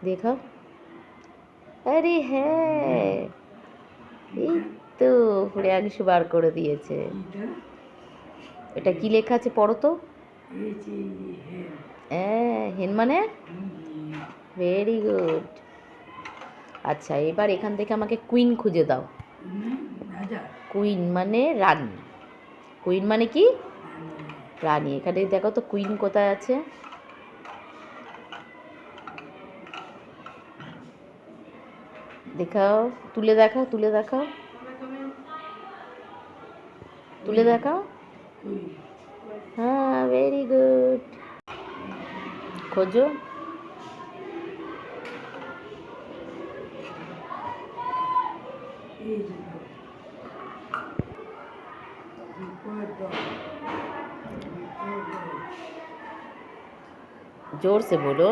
দেখাও। আরে হ্যাঁ, এই তো প্রিয়াংশু বার করে দিয়েছে। এটা কি লেখা আছে পড়ো তো। হ্যাঁ, হেন মানে ভেরি গুড। আচ্ছা, এবার এখান থেকে আমাকে কুইন খুঁজে দাও। কুইন মানে রানী। কুইন মানে কি? রানী। এখানে দেখো তো কুইন কোথায় আছে। দেখাও, তুলে দেখাও, তুলে দেখাও, তুলে দেখাও। হ্যাঁ, ভেরি গুড। খোঁজো। जोर से बोलो।